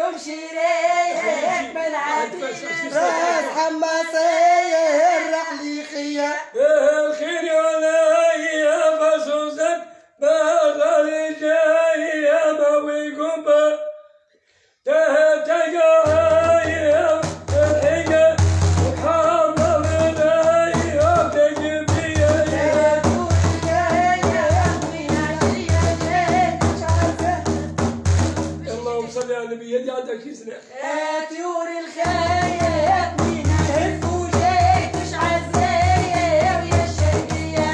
فيكم شريك من عديد راس حماسية الرحلي خيا الخير علي خصوصا بغل الجاية بوي قبا تهتقايا الحقا وحامل الأيام تجبيا اللهم صل على النبي يدي عندك كيسنا طيور الخير من هفوا جيتش عالزاير يا الشرقية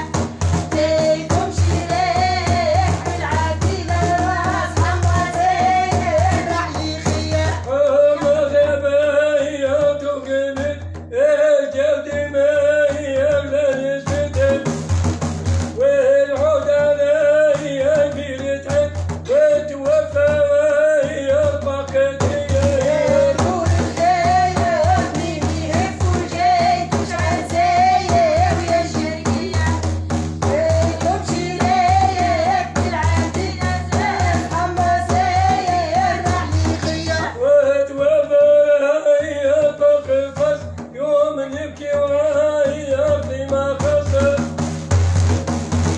فيكم شريك بالعديد راس حماسية الرحلي خيا غبايا تقبل الجود ما يغلى السدب والعود عليا بيرتعب وتوفى ويا البقدية طيور الخير من هفوا جيتش عالزاير يا الشرقية فيكم شريك بالعديد راس حماسية الرحلي خيا وتوفى ويا البقفص يوم نبكي ويا ما خسر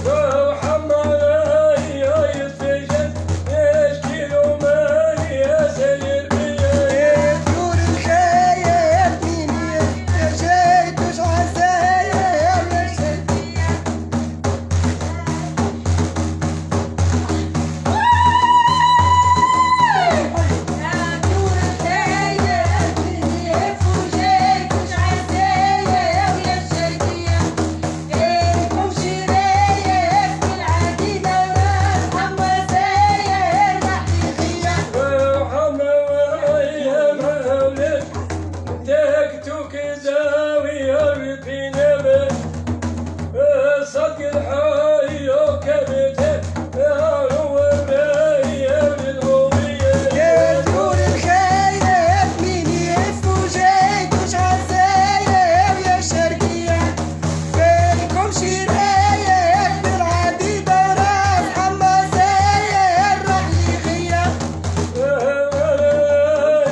وحمى عليا يسجن يشكي له مالي يا سير بيا طيور الخيل مين جيتوش عالزاير يا الشرقية طيور الخير من هفوا جيتش عالزاير يا الشرقية فيكم شريك بالعديد راس حماسية الرحلي خيا وحمى ويا مولد تكتك زاوية في نبت صدق الحي وكبته هو بايا بالغوية طيور الخيل مين يفوا جيتوش عالزاير يا الشرقية فيكم شرايك بالعديد راس حماسية الرحلي خيا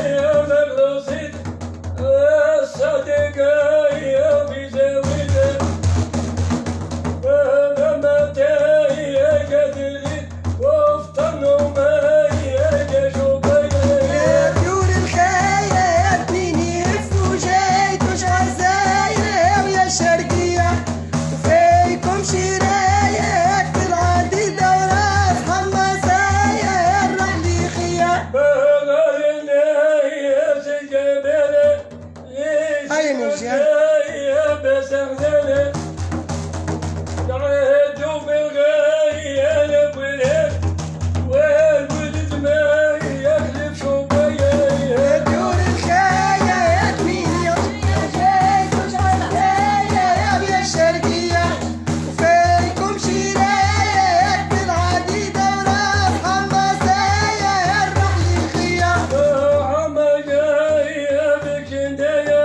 يا مغلصيت الصدق يا بزاوية لما تاهي قدرت وافطنوا ما يجشوبية طيور الخيل مين يفوا جيتوش عالزاير يا الشرقية وفيكم شرايك بالعديد راس حماسية الرحلي خيا هاي نرجع. بس احزنه تعهدوا بالغاية لبلاد والولد ما يخلف شوبية طيور الخيل مين جيتوش عالزاير يا الشرقية وفيكم شرايك بالعديد راس حماسية الرحلي خيا عم جاية بكندية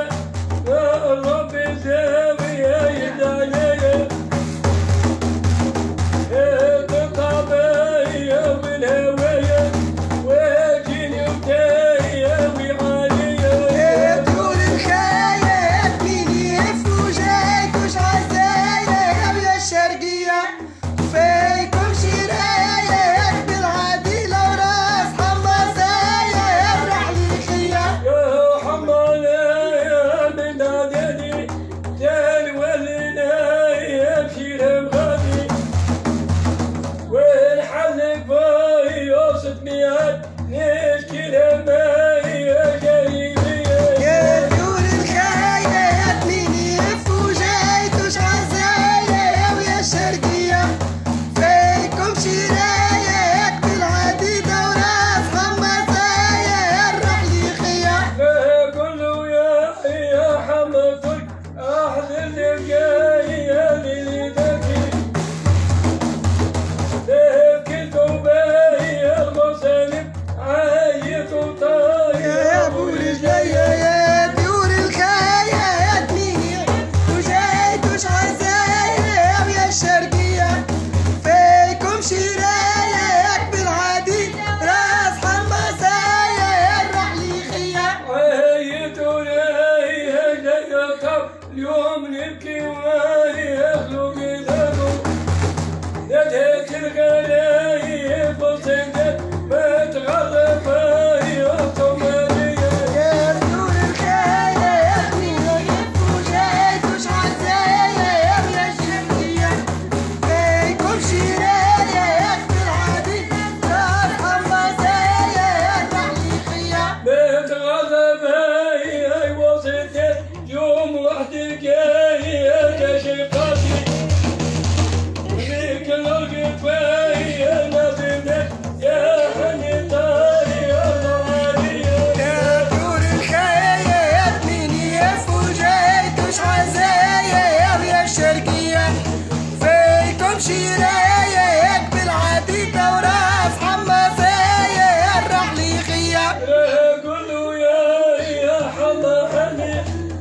قولوا يا حما حني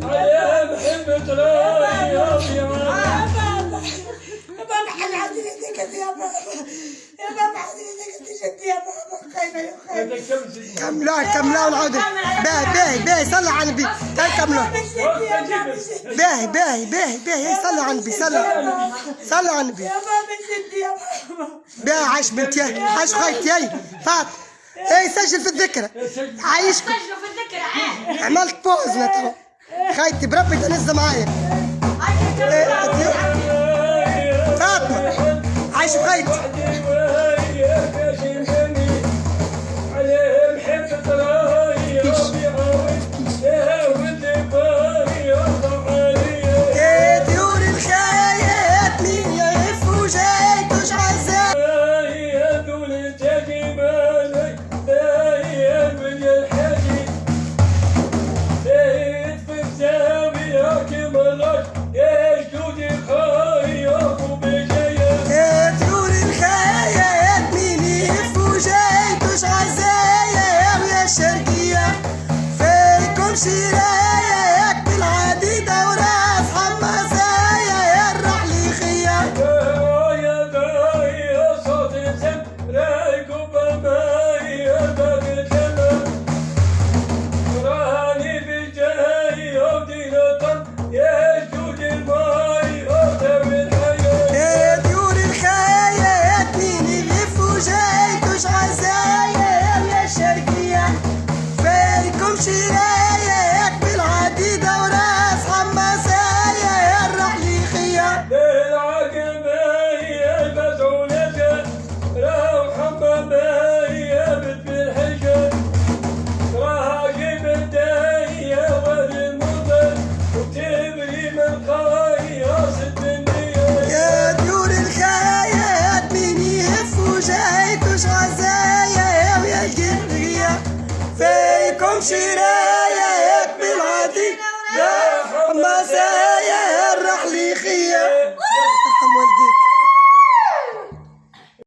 على محبة رايا بابا حد عندي يدك يا بابا يا بابا حد يدك جدي يا بابا خايفه يا خايفه كملوها ونعود. باهي صلوا على النبي. تعال كملوها. باهي صلوا على النبي. صلوا على النبي. يا بابا جدي يا بابا باهي عايش بنتي عايش خايتي فات. اي سجل في الذكرى عايشكم. سجلوا في الذكرى عملت بوز تو خايتي بربي تنزل معايا. فاطمة عايش بخايتي. طيور الخايات مين يعرف وجاي توش عزاز. طيور الخايات مين يعرف وجاي توش عزايا ويا الشرقية فيكم شرايك بالعادي دوراس حماسايا يا الرحلي خيا. طيور الخايات مين يلف وجاي توش عزايا ويا الشرقية فيكم شرايك بالعادي دوراس حماسايا يا الرحلي خيا. يا طيور الخايات مين يهف وجاي توش عزايا ويا الجرية فيكم شرايا